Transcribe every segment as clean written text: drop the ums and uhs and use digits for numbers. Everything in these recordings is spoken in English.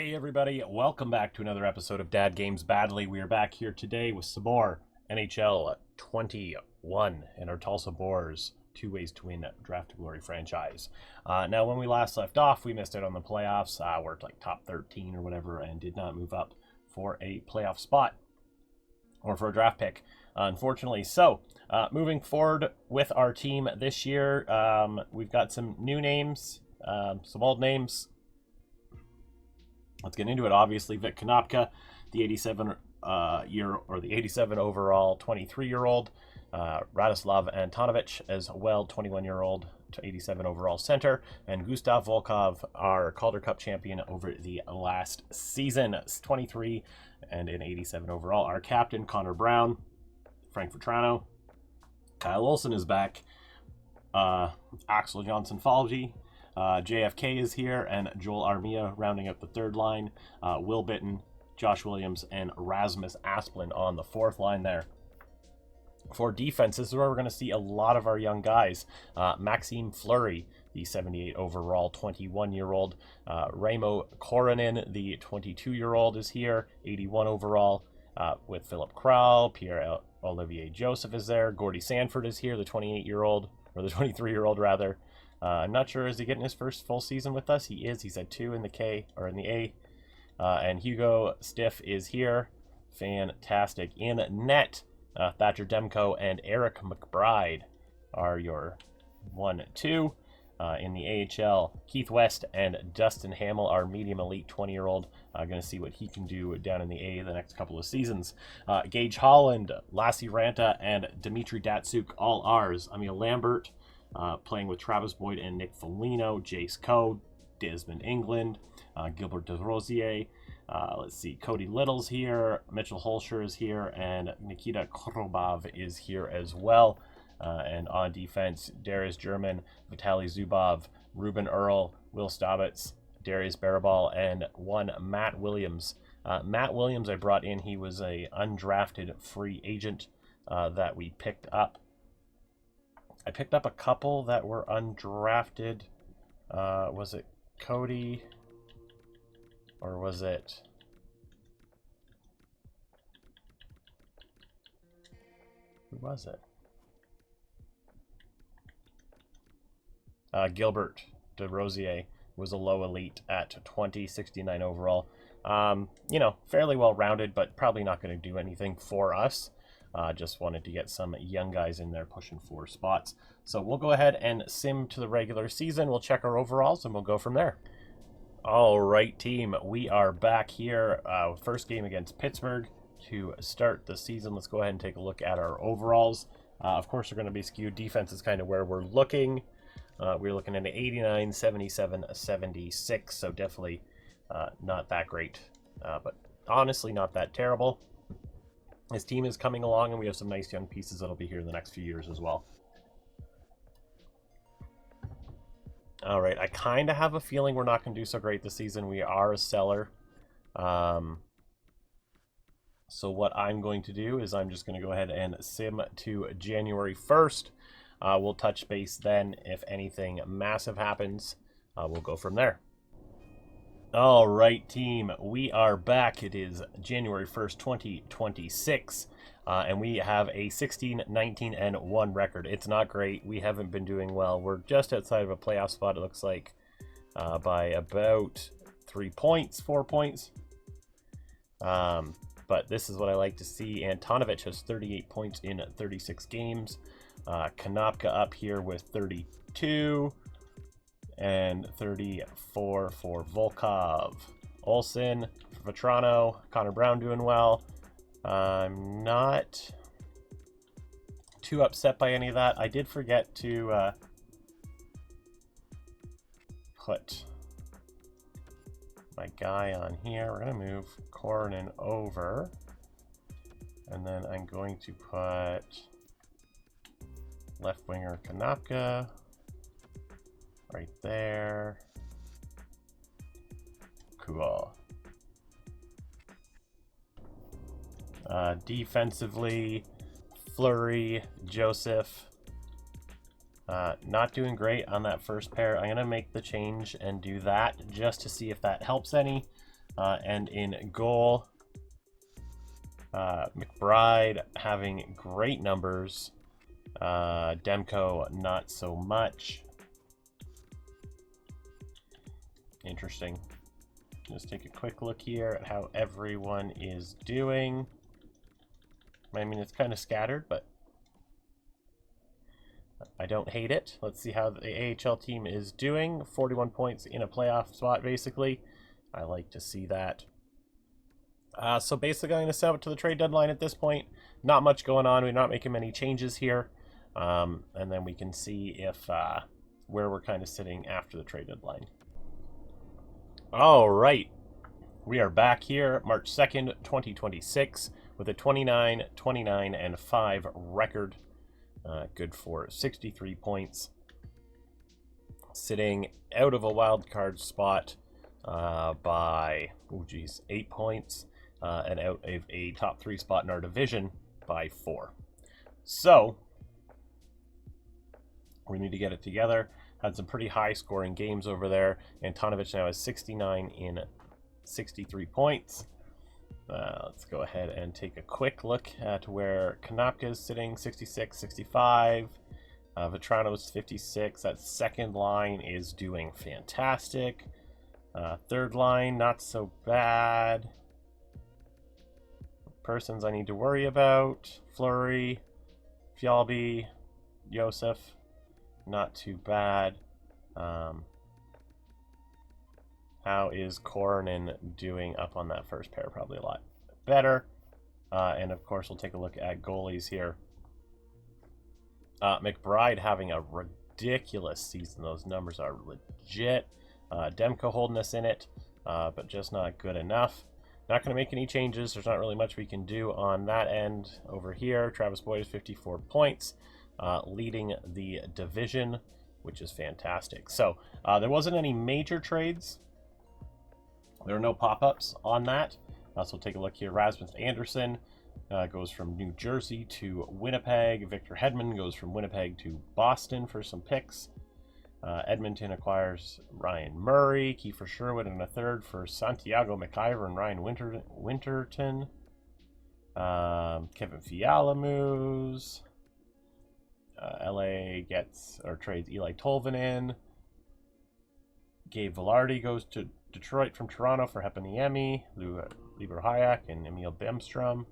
Hey everybody, welcome back to another episode of Dad Games Badly. We are back here today with some more NHL 21 and our Tulsa Boars 2 Ways to Win Draft to Glory franchise. Now, when we last left off, we missed out on the playoffs. We're like top 13 or whatever and did not move up for a playoff spot or for a draft pick, unfortunately. So, moving forward with our team this year, we've got some new names, some old names. Let's get into it. Obviously, Vik Konopka, the 87 overall 23-year-old. Radislav Antonovich as well, 21-year-old to 87 overall center. And Gustav Volkov, our Calder Cup champion over the last season, 23 and an 87 overall. Our captain, Connor Brown, Frank Vetrano. Kyle Olson is back. Axel Johnson-Falgi. JFK is here, and Joel Armia rounding up the third line. Will Bitten, Josh Williams, and Rasmus Asplund on the fourth line there. For defense, this is where we're going to see a lot of our young guys. Maxime Fleury, the 78 overall 21-year-old. Raimo Koronin, the 22-year-old, is here, 81 overall, with Philip Krall. Pierre-Olivier Joseph is there. Gordy Sanford is here, the 28-year-old, or the 23-year-old rather. I'm not sure, is he getting his first full season with us? He is. He's at 2 in the K, or in the A. And Hugo Stiff is here. Fantastic. In net, Thatcher Demko and Eric McBride are your 1-2. In the AHL, Keith West and Dustin Hamill are medium elite 20-year-old. Going to see what he can do down in the A the next couple of seasons. Gage Holland, Lassie Ranta, and Dmitry Datsuk, all ours. Emil Lambert, playing with Travis Boyd and Nick Foligno, Jace Coe, Desmond England, Gilbert DeRosier. Let's see, Cody Little's here, Mitchell Holscher is here, and Nikita Krobov is here as well. And on defense, Darius German, Vitaly Zubov, Ruben Earl, Will Staubitz, Darius Barabal, and one Matt Williams. Matt Williams I brought in. He was a undrafted free agent that we picked up. I picked up a couple that were undrafted. Was it Cody? Or was it... Who was it? Gilbert DeRosier was a low elite at 69 overall. Fairly well rounded, but probably not going to do anything for us. Just wanted to get some young guys in there pushing for spots. So we'll go ahead and sim to the regular season. We'll check our overalls and we'll go from there. All right, team. We are back here. First game against Pittsburgh to start the season. Let's go ahead and take a look at our overalls. Of course, they're going to be skewed. Defense is kind of where we're looking. We're looking at an 89, 77, 76. So definitely not that great, but honestly not that terrible. His team is coming along, and we have some nice young pieces that'll be here in the next few years as well. All right, I kind of have a feeling we're not going to do so great this season. We are a seller. So what I'm going to do is I'm just going to go ahead and sim to January 1st. We'll touch base then. If anything massive happens, we'll go from there. All right, team, we are back. It is January 1st, 2026, and we have a 16, 19, and 1 record. It's not great. We haven't been doing well. We're just outside of a playoff spot, it looks like, by about 3 points, 4 points. But this is what I like to see. Antonovich has 38 points in 36 games. Konopka up here with 32. And 34 for Volkov. Olsen, Vetrano, Connor Brown doing well. I'm not too upset by any of that. I did forget to put my guy on here. We're going to move Koronin over. And then I'm going to put left winger Konopka right there. Cool. Defensively, Fleury, Joseph. Not doing great on that first pair. I'm going to make the change and do that just to see if that helps any. And in goal, McBride having great numbers. Demko, not so much. Interesting. Just take a quick look here at how everyone is doing. I mean, it's kind of scattered, but I don't hate it. Let's see how the AHL team is doing. 41 points in a playoff spot, basically. I like to see that. So basically, I'm going to set up to the trade deadline at this point. Not much going on. We're not making many changes here. And then we can see if where we're kind of sitting after the trade deadline. All right. We are back here March 2nd, 2026 with a 29, 29, and 5 record. Good for 63 points. Sitting out of a wild card spot by, 8 points. And out of a top 3 spot in our division by 4. So, we need to get it together. Had some pretty high scoring games over there. Antonovich now has 69 in 63 points. Let's go ahead and take a quick look at where Konopka is sitting, 66, 65. Vetrano's 56. That second line is doing fantastic. Third line, not so bad. Persons I need to worry about: Fleury, Fjallby, Josef, not too bad. How is Kornin doing up on that first pair? Probably a lot better. And of course, we'll take a look at goalies here. McBride having a ridiculous season. Those numbers are legit. Demko holding us in it, but just not good enough. Not going to make any changes. There's not really much we can do on that end over here. Travis Boyd is 54 points, leading the division, which is fantastic. So there wasn't any major trades. There are no pop-ups on that. So we'll take a look here. Rasmus Anderson goes from New Jersey to Winnipeg. Victor Hedman goes from Winnipeg to Boston for some picks. Edmonton acquires Ryan Murray, Kiefer Sherwood, and a third for Santiago McIver and Ryan Winterton. Kevin Fiala moves. LA gets or trades Eli Tolvanen. Gabe Velarde goes to Detroit from Toronto for Heponiemi, Lieber Hayek, and Emil Bemstrom.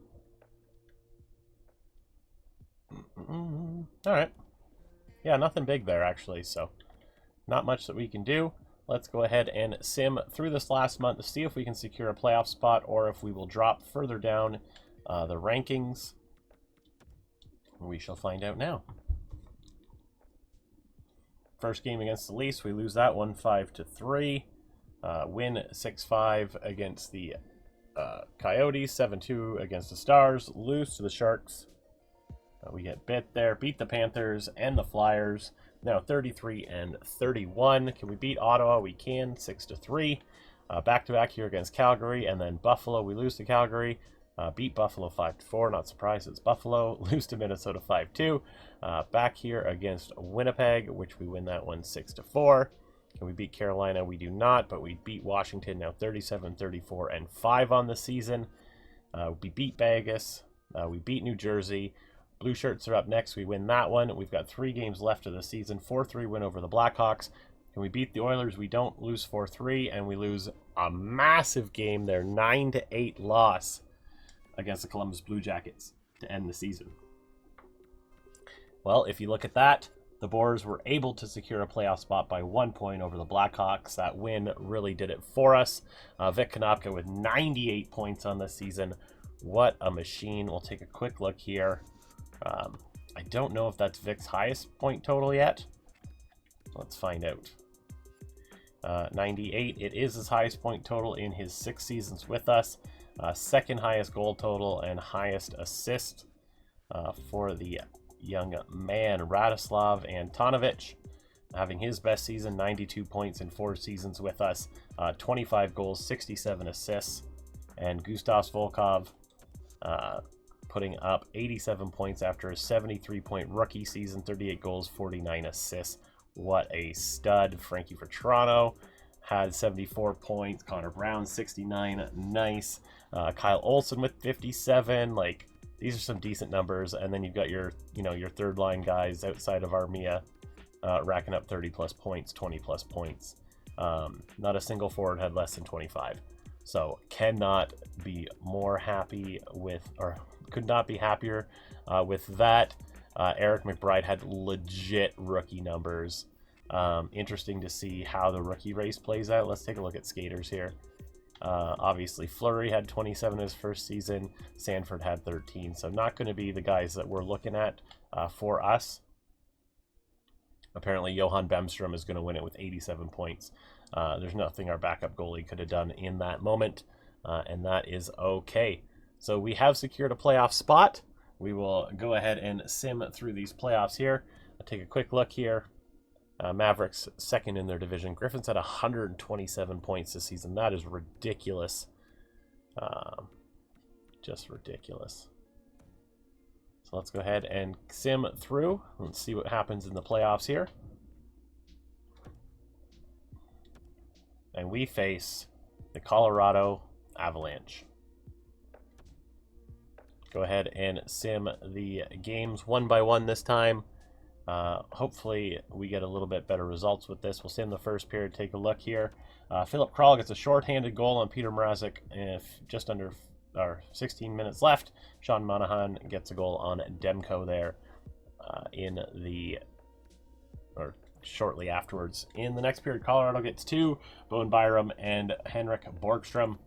All right. Yeah, nothing big there, actually, so not much that we can do. Let's go ahead and sim through this last month to see if we can secure a playoff spot or if we will drop further down the rankings. We shall find out now. First game against the Leafs, we lose that one 5-3. Win 6-5 against the Coyotes, 7-2 against the Stars, lose to the Sharks. We get bit there, beat the Panthers and the Flyers. Now 33-31. Can we beat Ottawa? We can, 6-3. Back-to-back here against Calgary, and then Buffalo. We lose to Calgary. Beat Buffalo 5-4. Not surprised it's Buffalo. Lose to Minnesota 5-2. Back here against Winnipeg, which we win that one 6-4. Can we beat Carolina? We do not, but we beat Washington now 37-34-5 on the season. We beat Vegas. We beat New Jersey. Blue Shirts are up next. We win that one. We've got 3 games left of the season. 4-3 win over the Blackhawks. Can we beat the Oilers? We don't. Lose 4-3, and we lose a massive game there. 9-8 loss against the Columbus Blue Jackets to end the season. Well, if you look at that, the Boars were able to secure a playoff spot by 1 point over the Blackhawks. That win really did it for us. Vic Konopka with 98 points on the season. What a machine. We'll take a quick look here. I don't know if that's Vic's highest point total yet. Let's find out. 98. It is his highest point total in his 6 seasons with us. Second highest goal total and highest assist for the young man, Radislav Antonovich, having his best season, 92 points in 4 seasons with us, 25 goals, 67 assists, and Gustav Volkov putting up 87 points after a 73-point rookie season, 38 goals, 49 assists. What a stud. Frankie for Toronto had 74 points. Connor Brown, 69. Nice. Kyle Olson with 57. Like, these are some decent numbers. And then you've got your, your third line guys outside of Armia racking up 30 plus points, 20 plus points. Not a single forward had less than 25. So cannot be more happy with, or could not be happier with that. Eric McBride had legit rookie numbers. Interesting to see how the rookie race plays out. Let's take a look at skaters here. Obviously, Fleury had 27 in his first season. Sanford had 13. So not going to be the guys that we're looking at for us. Apparently, Johan Bemstrom is going to win it with 87 points. There's nothing our backup goalie could have done in that moment, and that is okay. So we have secured a playoff spot. We will go ahead and sim through these playoffs here. I'll take a quick look here. Mavericks second in their division. Griffins had 127 points this season. That is ridiculous. Just ridiculous. So let's go ahead and sim through. Let's see what happens in the playoffs here. And we face the Colorado Avalanche. Go ahead and sim the games one by one this time. Hopefully we get a little bit better results with this. We'll sim the first period. Take a look here. Philip Kral gets a shorthanded goal on Peter Mrazek if just under 16 minutes left. Sean Monahan gets a goal on Demko there shortly afterwards. In the next period, Colorado gets 2. Bowen Byram and Henrik Borgstrom.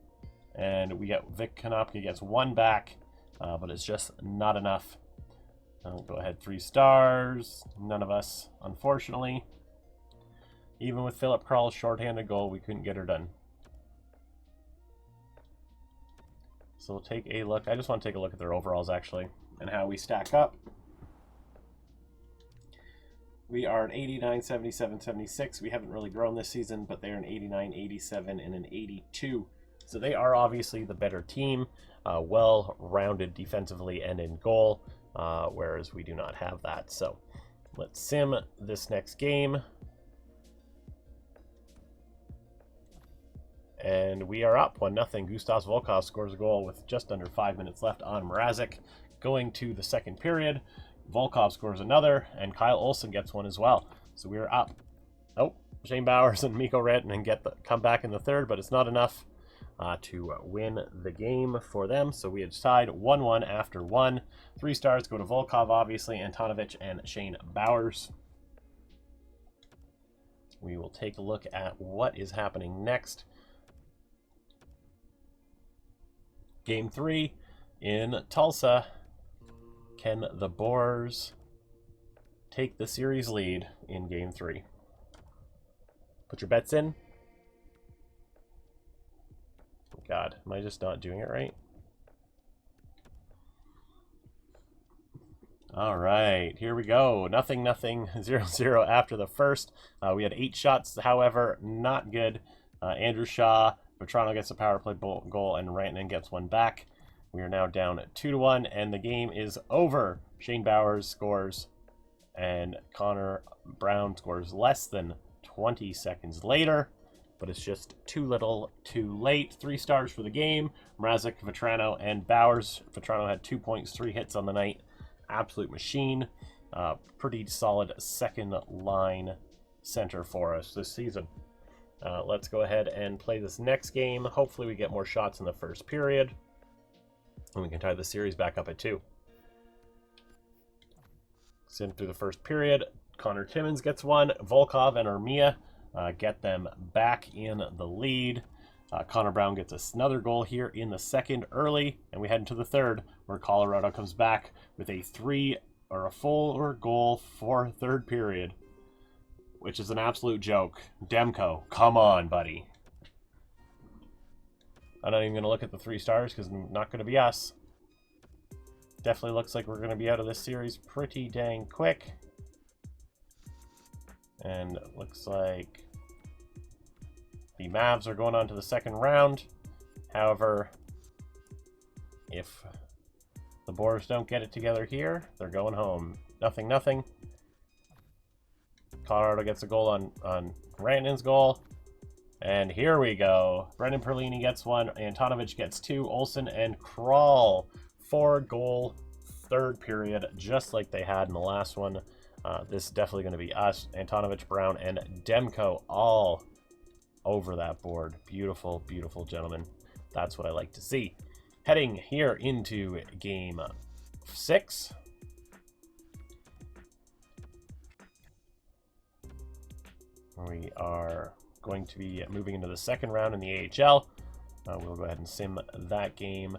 And we get Vic Konopka gets 1 back, but it's just not enough. I'll go ahead, 3 stars. None of us, unfortunately. Even with Philip Kral's shorthanded goal, we couldn't get her done. So we'll take a look. I just want to take a look at their overalls, actually, and how we stack up. We are an 89, 77, 76. We haven't really grown this season, but they're an 89, 87, and an 82. So they are obviously the better team, well-rounded defensively and in goal, whereas we do not have that. So let's sim this next game. And we are up 1-0. Gustav Volkov scores a goal with just under 5 minutes left on Mrazek. Going to the second period, Volkov scores another, and Kyle Olson gets one as well. So we are up. Oh, Shane Bowers and Mikko Rantanen come back in the third, but it's not enough to win the game for them. So we had tied 1-1 after 1. 3 stars go to Volkov, obviously, Antonovich, and Shane Bowers. We will take a look at what is happening next. Game 3 in Tulsa. Can the Boars take the series lead in Game 3? Put your bets in. God, am I just not doing it right? All right, here we go. 0-0, 0-0 after the first. We had 8 shots, however, not good. Andrew Shaw, Vetrano gets a power play goal, and Rantanen gets 1 back. We are now down 2-1, and the game is over. Shane Bowers scores, and Connor Brown scores less than 20 seconds later, but it's just too little, too late. 3 stars for the game. Mrazek, Vetrano, and Bowers. Vetrano had 2 points, 3 hits on the night. Absolute machine. Pretty solid second line center for us this season. Let's go ahead and play this next game. Hopefully we get more shots in the first period, and we can tie the series back up at 2. Sim through the first period. Connor Timmins gets 1. Volkov and Armia get them back in the lead. Connor Brown gets another goal here in the second early, and we head into the third, where Colorado comes back with a full goal for third period, which is an absolute joke. Demko, come on, buddy. I'm not even going to look at the 3 stars because it's not going to be us. Definitely looks like we're going to be out of this series pretty dang quick. And it looks like the Mavs are going on to the second round. However, if the Boars don't get it together here, they're going home. 0-0. Colorado gets a goal on Rantanen's goal. And here we go. Brendan Perlini gets one. Antonovich gets two. Olsen and Kral. 4-goal third period, just like they had in the last one. This is definitely going to be us. Antonovich, Brown, and Demko all over that board. Beautiful, beautiful, gentlemen. That's what I like to see. Heading here into game 6. We are going to be moving into the second round in the AHL. We'll go ahead and sim that game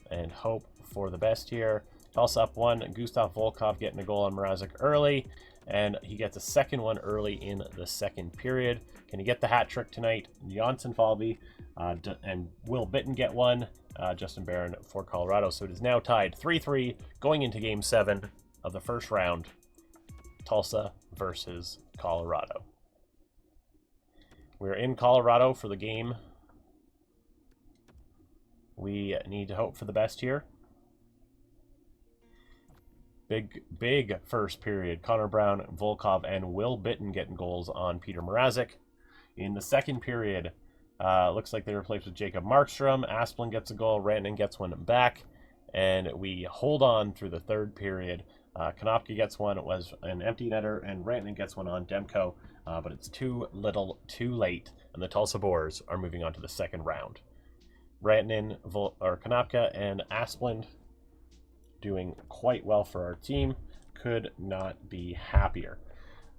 and hope for the best here. Tulsa up 1. Gustav Volkov getting a goal on Mrazek early, and he gets a second one early in the second period. Can he get the hat trick tonight? Janssen Falvey and Will Bitten get one. Justin Barron for Colorado. So it is now tied 3-3 going into game 7 of the first round. Tulsa versus Colorado. We're in Colorado for the game. We need to hope for the best here. Big first period. Connor Brown, Volkov, and Will Bitten getting goals on Peter Mrazek. In the second period, looks like they replaced with Jacob Markstrom. Asplund gets a goal. Rantanen gets one back. And we hold on through the third period. Konopka gets one. It was an empty netter, and Rantanen gets one on Demko. But it's too little, too late, and the Tulsa Boars are moving on to the second round. Rantanen, Konopka, and Asplund doing quite well for our team. Could not be happier.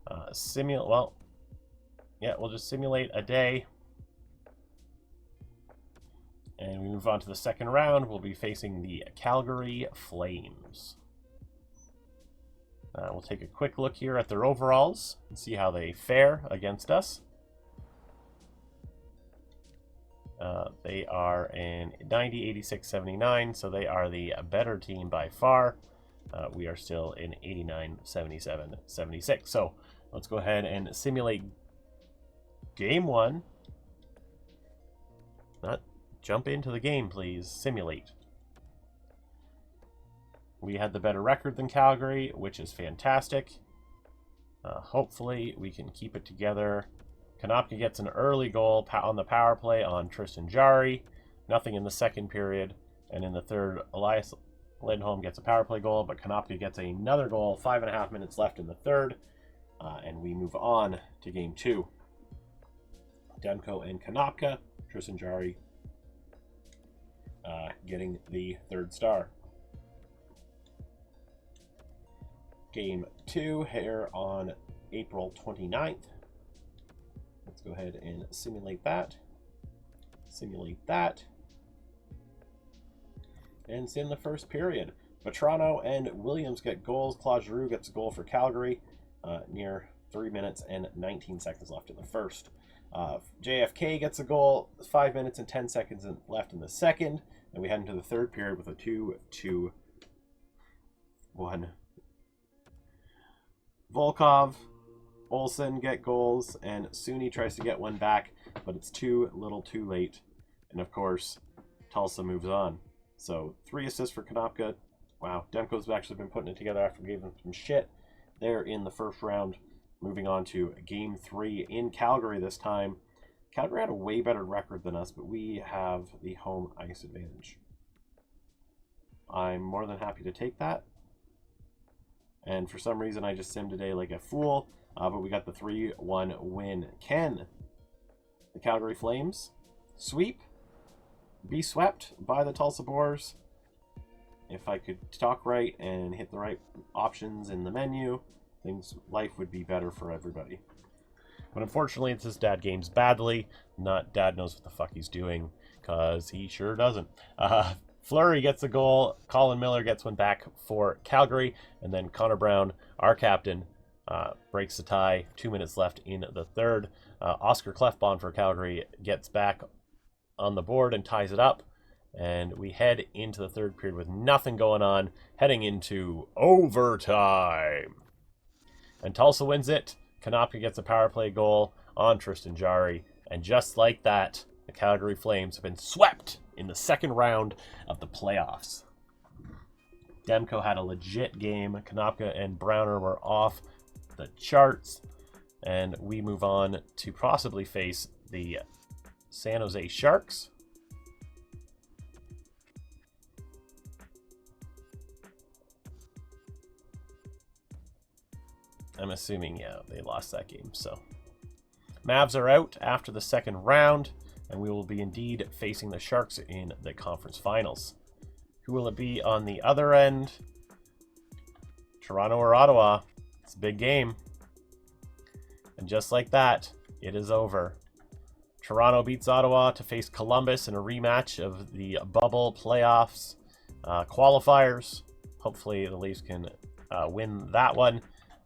We'll just simulate a day. And we move on to the second round. We'll be facing the Calgary Flames. We'll take a quick look here at their overalls and see how they fare against us. They are in 90, 86, 79, so they are the better team by far. We are still in 89, 77, 76. So let's go ahead and simulate game 1. Not jump into the game, please. Simulate. We had the better record than Calgary, which is fantastic. Hopefully we can keep it together. Konopka gets an early goal on the power play on Tristan Jarry. Nothing in the second period. And in the third, Elias Lindholm gets a power play goal, but Konopka gets another goal. 5.5 minutes left in the third. And we move on to game 2. Demko and Konopka. Tristan Jarry getting the third star. Game 2 here on April 29th. Let's go ahead and simulate that. Simulate that. And it's in the first period. Vetrano and Williams get goals. Claude Giroux gets a goal for Calgary. Near 3 minutes and 19 seconds left in the first. JFK gets a goal. 5 minutes and 10 seconds left in the second. And we head into the third period with a 2-2-1. Volkov, Olsen get goals, and Suni tries to get one back, but it's too little too late. And of course, Tulsa moves on. So 3 assists for Konopka. Wow, Demko's actually been putting it together after we gave him some shit there in the first round. Moving on to game 3 in Calgary this time. Calgary had a way better record than us, but we have the home ice advantage. I'm more than happy to take that. And for some reason, I just simmed today like a fool. But we got the 3-1 win. Can the Calgary Flames be swept by the Tulsa Boars? If I could talk right and hit the right options in the menu, life would be better for everybody. But unfortunately, it's his dad games badly. Not dad knows what the fuck he's doing, because he sure doesn't. Fleury gets a goal. Colin Miller gets one back for Calgary. And then Connor Brown, our captain, breaks the tie. 2 minutes left in the third. Oscar Clefbaum for Calgary gets back on the board and ties it up. And we head into the third period with nothing going on, heading into overtime. And Tulsa wins it. Konopka gets a power play goal on Tristan Jarry. And just like that, the Calgary Flames have been swept in the second round of the playoffs. Demko had a legit game. Konopka and Browner were off the charts. And we move on to possibly face the San Jose Sharks. I'm assuming, yeah, they lost that game. So Mavs are out after the second round, and we will be indeed facing the Sharks in the conference finals. Who will it be on the other end? Toronto or Ottawa? It's a big game. And just like that, it is over. Toronto beats Ottawa to face Columbus in a rematch of the bubble playoffs qualifiers. Hopefully the Leafs can win that one.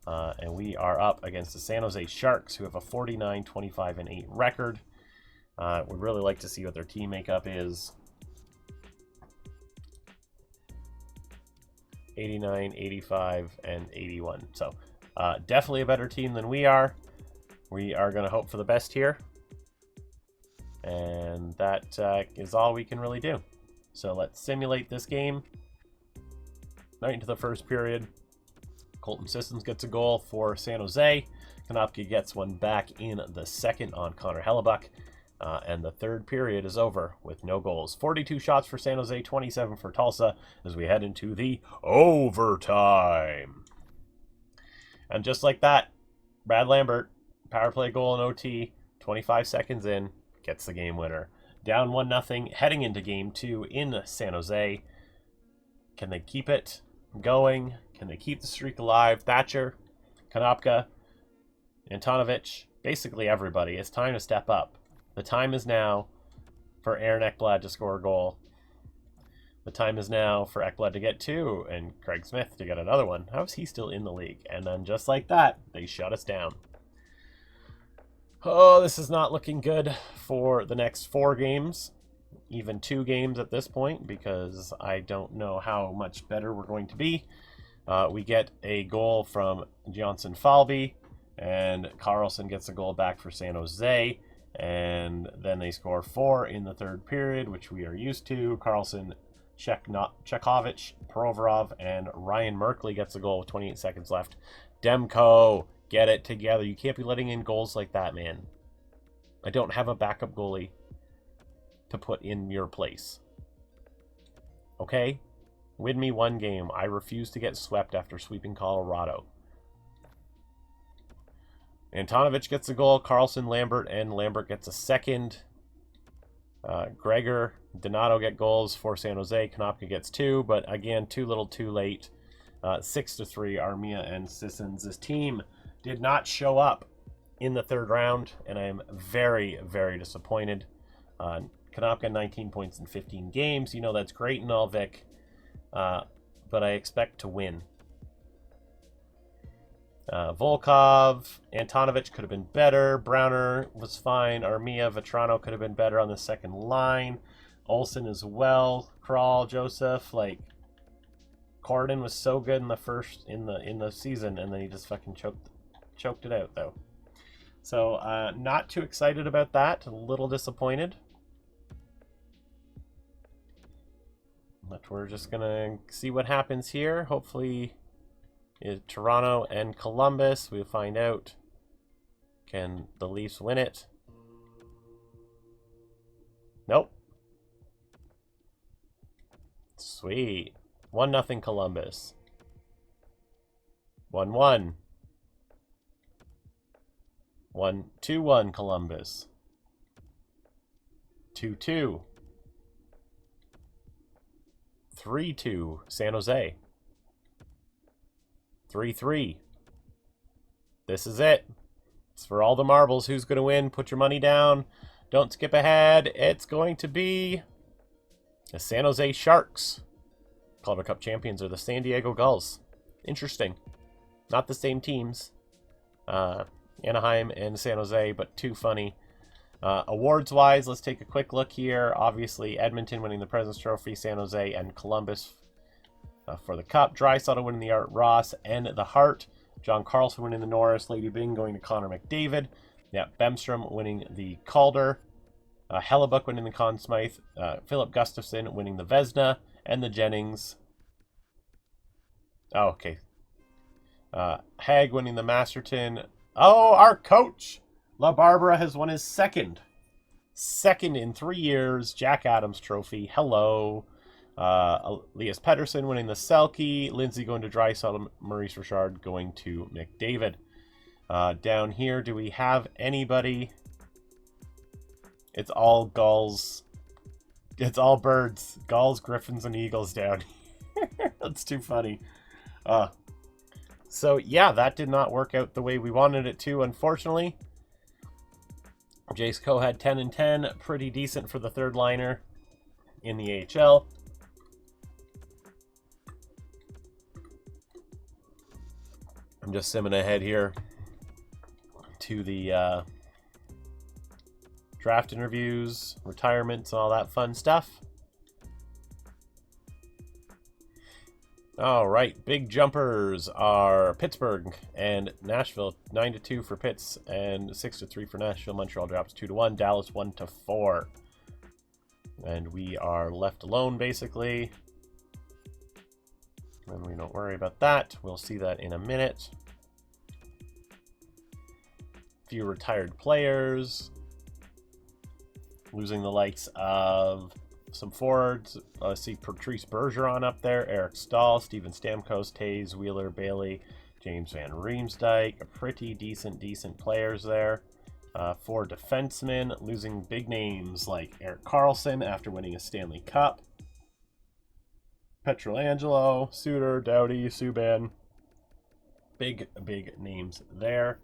And we are up against the San Jose Sharks, who have a 49-25-8 record. Would really like to see what their team makeup is. 89, 85, and 81. So definitely a better team than we are. We are going to hope for the best here. And that is all we can really do. So let's simulate this game. Right into the first period. Colton Sissons gets a goal for San Jose. Konopka gets one back in the second on Connor Hellebuck. And the third period is over with no goals. 42 shots for San Jose, 27 for Tulsa as we head into the overtime. And just like that, Brad Lambert, power play goal in OT, 25 seconds in, gets the game winner. Down 1-0 heading into game 2 in San Jose. Can they keep it going? Can they keep the streak alive? Thatcher, Konopka, Antonovich, basically everybody. It's time to step up. The time is now for Aaron Ekblad to score a goal. The time is now for Ekblad to get 2 and Craig Smith to get another one. How is he still in the league? And then just like that, they shut us down. Oh, this is not looking good for the next 4 games. Even 2 games at this point, because I don't know how much better we're going to be. We get a goal from Johnson Falvey, and Carlson gets a goal back for San Jose. And then they score 4 in the third period, which we are used to. Carlson, Chekhovich, Provorov, and Ryan Merkley gets a goal with 28 seconds left. Demko, get it together. You can't be letting in goals like that, man. I don't have a backup goalie to put in your place. Okay? Win me 1 game. I refuse to get swept after sweeping Colorado. Antonovich gets a goal, Carlson, Lambert, and Lambert gets a second. Gregor, Donato get goals for San Jose. Konopka gets 2, but again, too little, too late. 6-3, Armia and Sissons. This team did not show up in the third round, and I am very, very disappointed. Konopka, 19 points in 15 games. You know, that's great and all, Vic, but I expect to win. Volkov, Antonovich could have been better. Browner was fine. Armia, Vetrano could have been better on the second line. Olsen as well. Kral, Joseph, like Corden was so good in the first in the season, and then he just fucking choked it out though. So not too excited about that. A little disappointed. But we're just gonna see what happens here. Hopefully. Is Toronto and Columbus. We'll find out. Can the Leafs win it? Nope. Sweet. 1-0 Columbus. 1-1. 2-1 Columbus. 2-2. 3-2 San Jose. 3-3. This is it. It's for all the marbles. Who's going to win? Put your money down. Don't skip ahead. It's going to be the San Jose Sharks. Calder Cup champions are the San Diego Gulls. Interesting. Not the same teams. Anaheim and San Jose, but too funny. Awards-wise, let's take a quick look here. Obviously, Edmonton winning the President's Trophy, San Jose and Columbus for the Cup. Draisaitl winning the Art Ross and the Hart. John Carlson winning the Norris. Lady Byng going to Connor McDavid. Yeah, Bemstrom winning the Calder. Hellebuck winning the Conn Smythe. Philip Gustafson winning the Vezina. And the Jennings. Oh, okay. Haig winning the Masterton. Oh, our coach, La Barbara, has won his second second in 3 years. Jack Adams Trophy. Hello. Elias Pettersson winning the Selke. Lindsay going to Draisaitl. Maurice Richard going to McDavid. Down here, do we have anybody? It's all gulls. It's all birds. Gulls, griffins, and eagles down here. That's too funny. So, yeah, that did not work out the way we wanted it to, unfortunately. Jace Coe had 10 and 10. Pretty decent for the third liner in the AHL. I'm just simming ahead here to the draft interviews, retirements, and all that fun stuff. All right, big jumpers are Pittsburgh and Nashville, 9-2 for Pitts and 6-3 for Nashville. Montreal drops 2-1. Dallas 1-4, and we are left alone basically. And we don't worry about that. We'll see that in a minute. Few retired players. Losing the likes of some forwards. I see Patrice Bergeron up there, Eric Stahl, Steven Stamkos, Taves, Wheeler, Bailey, James Van Riemsdyk. Pretty decent players there. 4 defensemen, losing big names like Erik Karlsson after winning a Stanley Cup. Petrolangelo, Suter, Doughty, Subban. Big names there.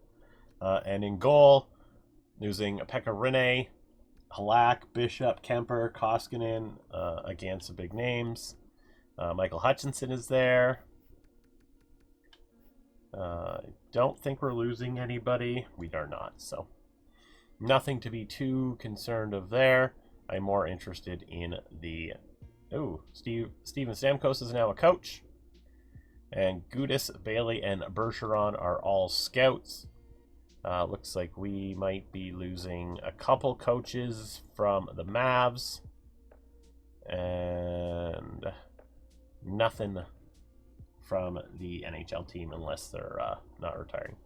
And in goal, losing Pekka Rinne, Halak, Bishop, Kemper, Koskinen, again, some big names. Michael Hutchinson is there. Don't think we're losing anybody. We are not, so nothing to be too concerned of there. I'm more interested in the... Oh, Steven Stamkos is now a coach. And Gudis, Bailey, and Bergeron are all scouts. Looks like we might be losing a couple coaches from the Mavs. And nothing from the NHL team unless they're not retiring.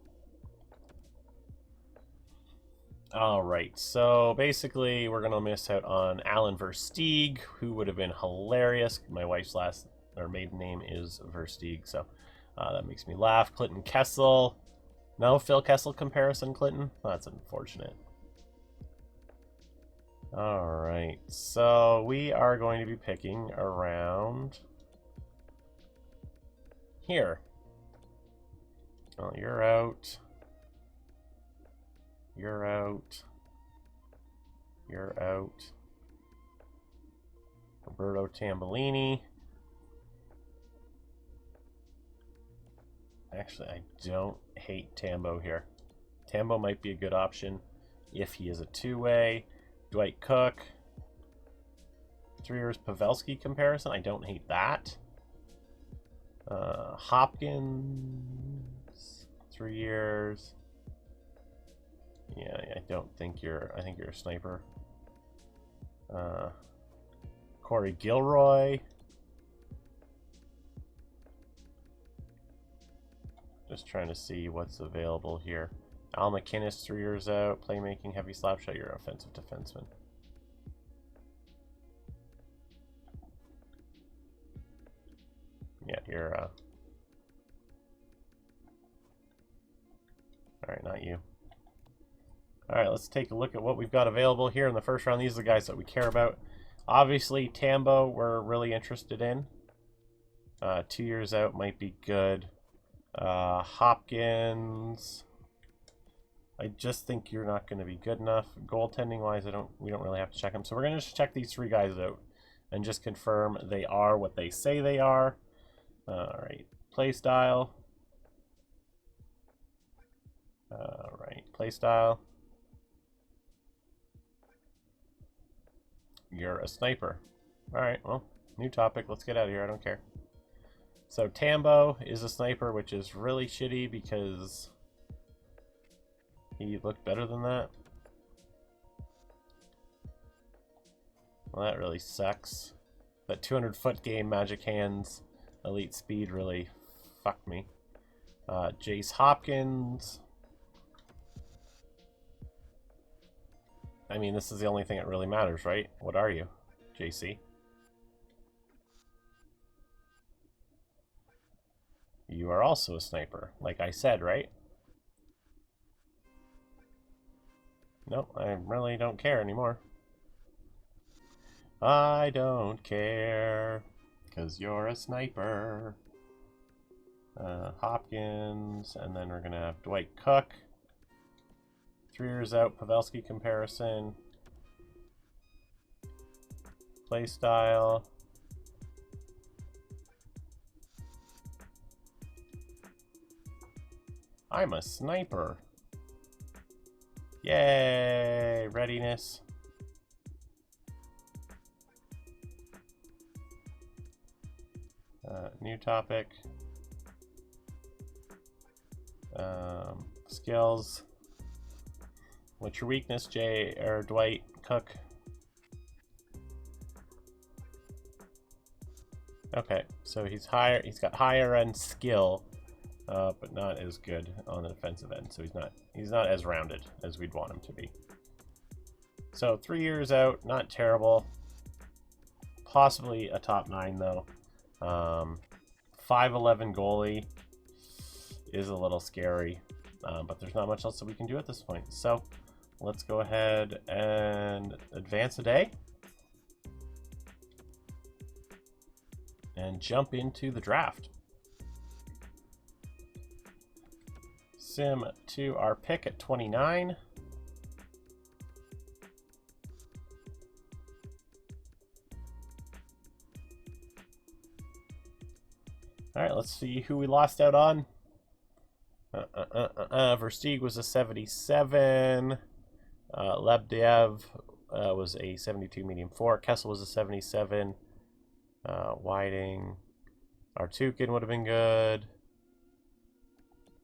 All right, so basically we're going to miss out on Alan Versteeg, who would have been hilarious. My wife's maiden name is Versteeg, so that makes me laugh. Clinton Kessel. No Phil Kessel comparison, Clinton? That's unfortunate. All right, so we are going to be picking around here. Well, you're out. You're out. You're out. Roberto Tambellini. Actually, I don't hate Tambo here. Tambo might be a good option if he is a two-way. Dwight Cook. 3 years Pavelski comparison. I don't hate that. Hopkins. 3 years. Yeah, I don't think you're... I think you're a sniper. Corey Gilroy. Just trying to see what's available here. Al McInnes, 3 years out. Playmaking, heavy slap shot. You're an offensive defenseman. Yeah, you're... Alright, not you. Alright, let's take a look at what we've got available here in the first round. These are the guys that we care about. Obviously, Tambo, we're really interested in. 2 years out might be good. Hopkins... I just think you're not going to be good enough. Goaltending wise, we don't really have to check them. So we're going to just check these 3 guys out and just confirm they are what they say they are. Alright, play style. Alright, play style. You're a sniper. Alright, well, new topic. Let's get out of here. I don't care. So Tambo is a sniper, which is really shitty because he looked better than that. Well, that really sucks. That 200-foot game, magic hands, elite speed really fucked me. Jace Hopkins. I mean, this is the only thing that really matters, right? What are you, JC? You are also a sniper, like I said, right? Nope, I really don't care anymore. I don't care, because you're a sniper. Hopkins, and then we're going to have Dwight Cook. 3 years out, Pavelski comparison. Play style. I'm a sniper. Yay! Readiness. New topic. Skills. What's your weakness, Jay or Dwight Cook? Okay, so he's higher. He's got higher end skill, but not as good on the defensive end. So he's not as rounded as we'd want him to be. So 3 years out, not terrible. Possibly a top 9 though. 5'11" goalie is a little scary, but there's not much else that we can do at this point. So let's go ahead and advance a day and jump into the draft. Sim to our pick at 29. All right, let's see who we lost out on. Versteeg was a 77. Lebdev was a 72 medium 4. Kessel was a 77. Whiting. Artukin would have been good.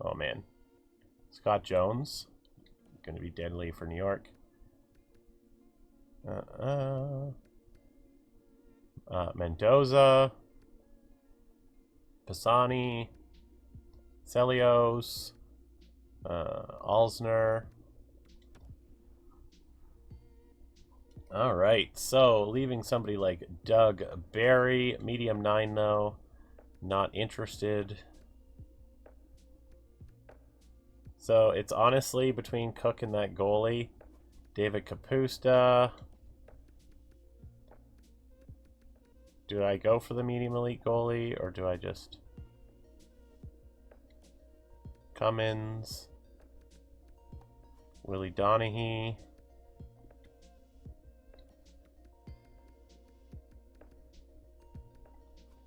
Oh, man. Scott Jones. Going to be deadly for New York. Mendoza. Pisani. Celios. Alsner. All right, so leaving somebody like Doug Barry, medium 9 though, not interested. So it's honestly between Cook and that goalie, David Kapusta. Do I go for the medium elite goalie or do I just Cummins, Willie Donaghy?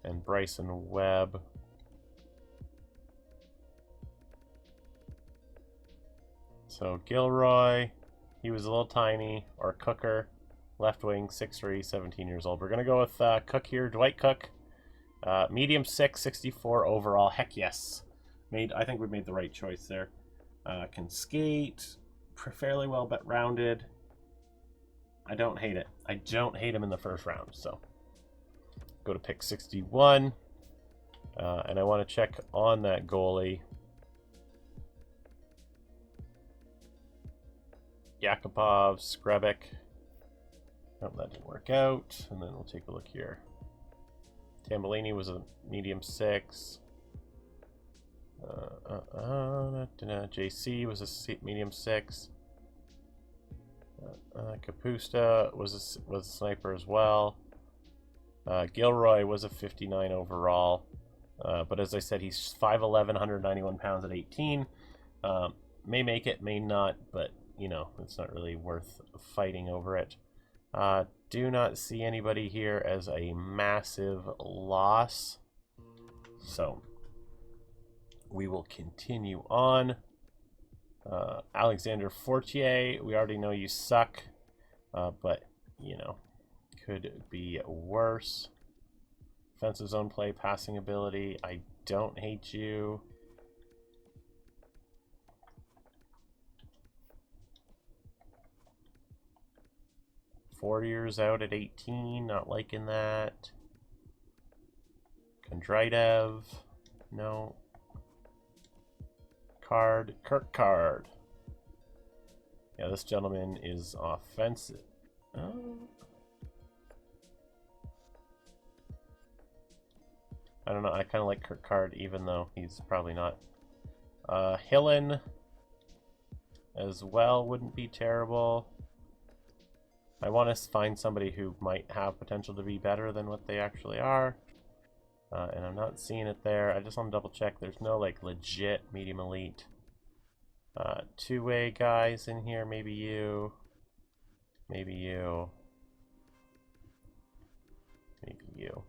And Bryson Webb. So Gilroy, he was a little tiny, or Cooker, left wing, 6'3", 17 years old. We're going to go with Cook here, Dwight Cook. Medium 6, 64 overall. Heck yes. I think we made the right choice there. Can skate, fairly well but rounded. I don't hate it. I don't hate him in the first round, so go to pick 61, and I want to check on that goalie. Yakupov, Skrebek. Nope, that didn't work out. And then we'll take a look here. Tambellini was a medium 6. JC was a medium 6. Kapusta was a sniper as well. Gilroy was a 59 overall, but as I said, he's 5'11", 191 pounds at 18. May make it, may not, but you know, it's not really worth fighting over it. Do not see anybody here as a massive loss, so we will continue on. Alexander Fortier, we already know you suck, but you know, could be worse. Offensive zone play, passing ability, I don't hate you. Four years out at 18, not liking that. Kondratev, no. Kirk Card. Yeah, this gentleman is offensive. I don't know. I kind of like Kurt Card, even though he's probably not. Hillen as well wouldn't be terrible. I want to find somebody who might have potential to be better than what they actually are. And I'm not seeing it there. I just want to double check. There's no like legit medium elite two-way guys in here. Maybe you. Maybe you. Maybe you.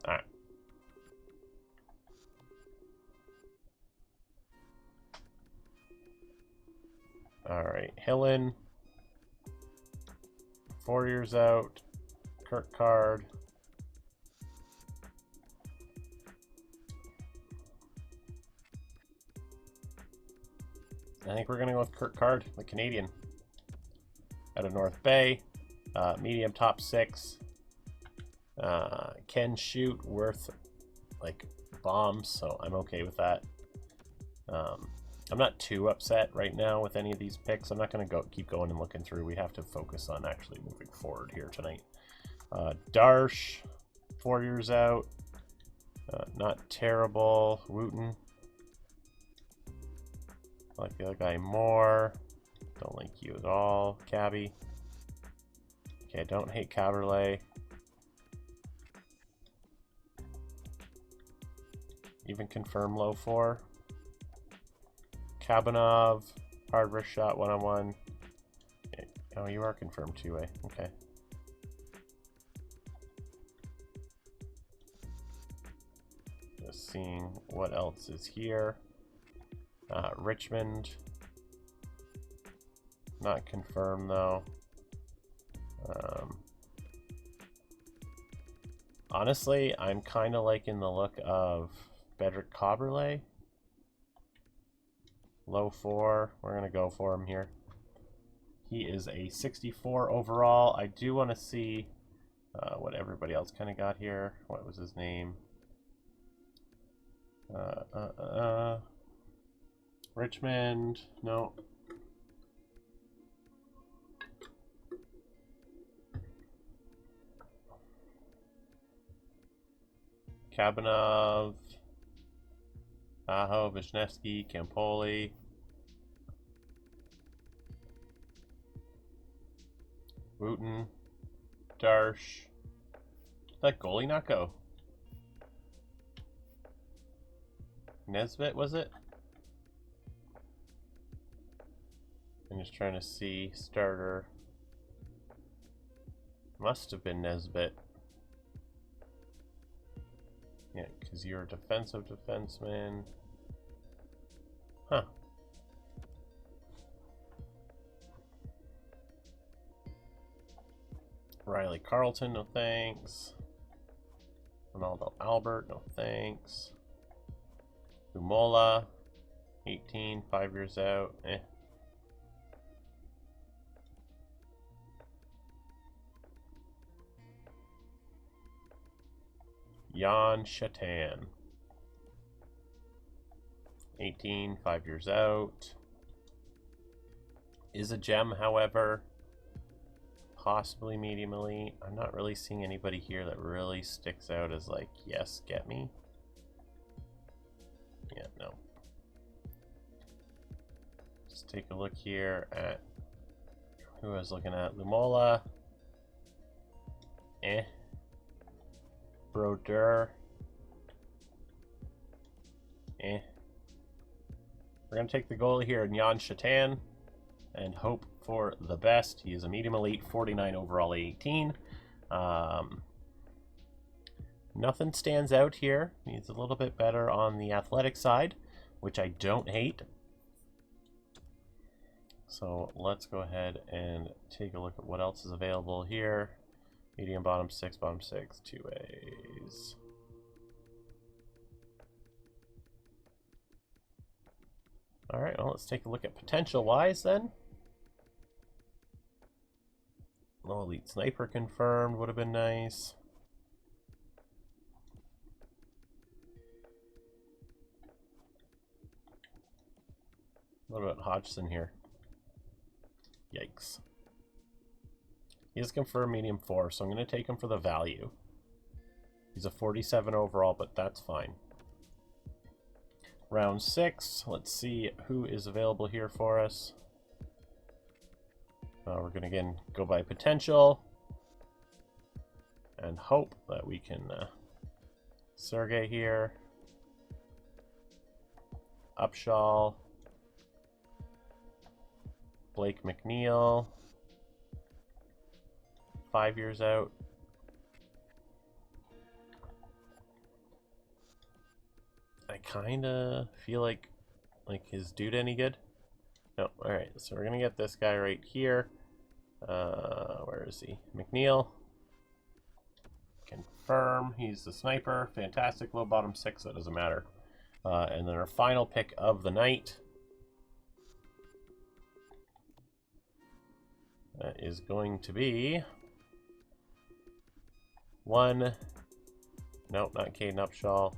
Alright. Alright. Hillen. 4 years out. Kurt Card. I think we're going to go with Kurt Card, the Canadian. Out of North Bay. Medium top 6. Can shoot worth like bombs, so I'm okay with that. I'm not too upset right now with any of these picks. I'm not going to keep going and looking through. We have to focus on actually moving forward here tonight. Darsh, 4 years out. Not terrible. Wooten. I like the other guy more. Don't like you at all. Cabby. Okay, I don't hate Caberlet. Even confirm low 4. Kabanov, hard wrist shot 1-on-1. Oh, you are confirmed 2-way. Okay. Just seeing what else is here. Richmond. Not confirmed though. Honestly, I'm kind of liking the look of Bedrick Coberley. Low 4. We're going to go for him here. He is a 64 overall. I do want to see what everybody else kind of got here. What was his name? Richmond. No. Kabanov. Aho, Vishnevsky, Campoli. Wooten. Darsh. Did that goalie not go? Nesbitt, was it? I'm just trying to see. Starter. Must have been Nesbitt. Yeah, because you're a defensive defenseman. Huh. Riley Carlton, no thanks. Ronaldo Albert, no thanks. Umola, 18, 5 years out. Jan Chatan, 18, 5 years out. Is a gem, however. Possibly medium elite. I'm not really seeing anybody here that really sticks out as like, yes, get me. Yeah, no. Just take a look here at who I was looking at. Lumola. Brodeur. We're going to take the goalie here in Jan Chatan and hope for the best. He is a medium elite, 49 overall, 18. Nothing stands out here. He's a little bit better on the athletic side, which I don't hate. So let's go ahead and take a look at what else is available here. Medium bottom 6, 2 ways. All right, well, let's take a look at potential wise then. Low elite sniper confirmed would have been nice. What about Hodgson here? Yikes. He is confirmed medium 4, so I'm going to take him for the value. He's a 47 overall, but that's fine. Round 6. Let's see who is available here for us. We're going to again go by potential and hope that we can Sergey here. Upshaw. Blake McNeil. 5 years out. I kind of feel like his dude any good? No. Alright, so we're going to get this guy right here. Where is he? McNeil. Confirm. He's the sniper. Fantastic. Low bottom 6. That doesn't matter. And then our final pick of the night. That is going to be... Nope, not Caden Upshaw.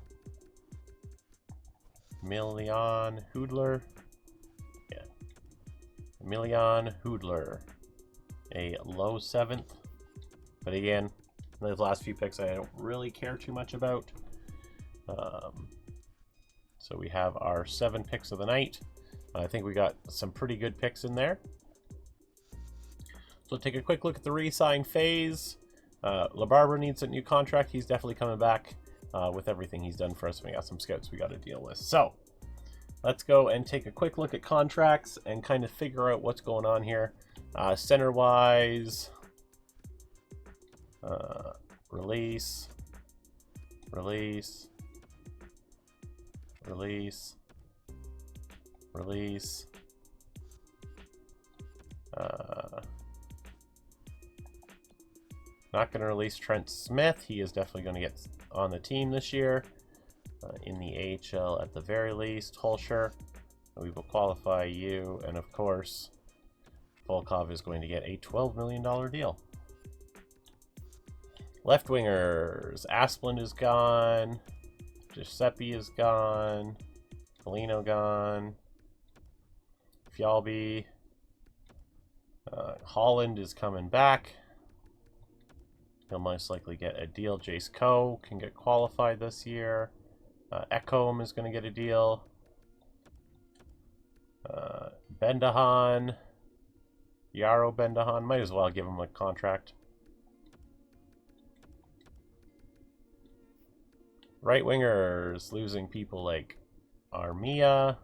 Emilion Hoodler. Yeah. Emilion Hoodler. A low 7th. But again, those last few picks I don't really care too much about. So we have our 7 picks of the night. I think we got some pretty good picks in there. So take a quick look at the re-sign phase. LaBarbera needs a new contract. He's definitely coming back with everything he's done for us. We got some scouts we got to deal with. So let's go and take a quick look at contracts and kind of figure out what's going on here. Center-wise, release, release, release, release. Not going to release Trent Smith. He is definitely going to get on the team this year. In the AHL at the very least. Tulsa, we will qualify you. And of course, Volkov is going to get a $12 million deal. Left wingers. Asplund is gone. Giuseppe is gone. Polino gone. Fjallby. Holland is coming back. He'll most likely get a deal. Jace Coe can get qualified this year. Ekholm is going to get a deal. Bendahan. Yaro Bendahan. Might as well give him a contract. Right wingers. Losing people like Armia.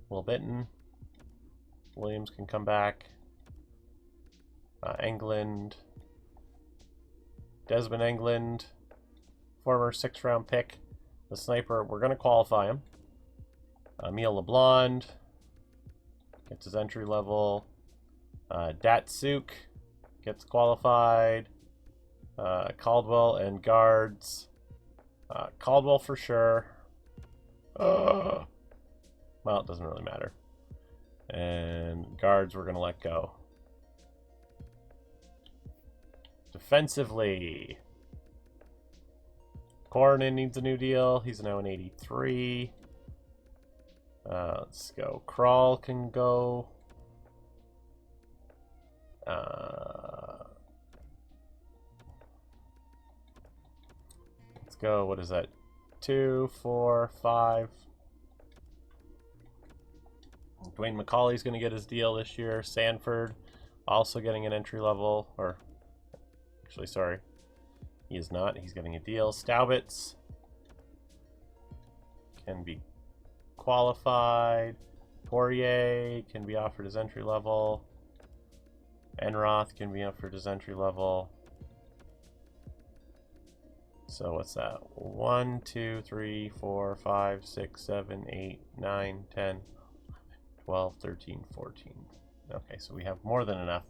Will Bitten. Williams can come back. England. Desmond England, former 6th round pick. The sniper, we're going to qualify him. Emile LeBlond gets his entry level. Datsuk gets qualified. Caldwell and guards. Caldwell for sure. Well, it doesn't really matter. And guards we're going to let go. Defensively, Kornin needs a new deal. He's now an 83. Let's go. Kral can go. Let's go. What is that? 2, 4, 5. Dwayne McCauley's going to get his deal this year. Sanford also getting an entry level, or actually, sorry, he is not. He's getting a deal. Staubitz can be qualified. Poirier can be offered his entry level. Enroth can be offered his entry level. So what's that? 1, 2, 3, 4, 5, 6, 7, 8, 9, 10, 12, 13, 14. Okay, so we have more than enough.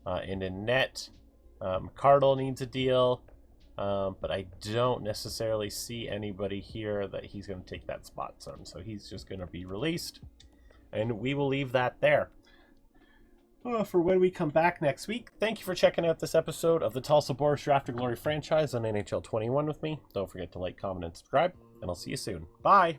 And in net, Cardle needs a deal, but I don't necessarily see anybody here that he's going to take that spot from. So he's just going to be released, and we will leave that there. For when we come back next week, thank you for checking out this episode of the Tulsa Boars Draft to Glory franchise on NHL 21 with me. Don't forget to like, comment, and subscribe, and I'll see you soon. Bye!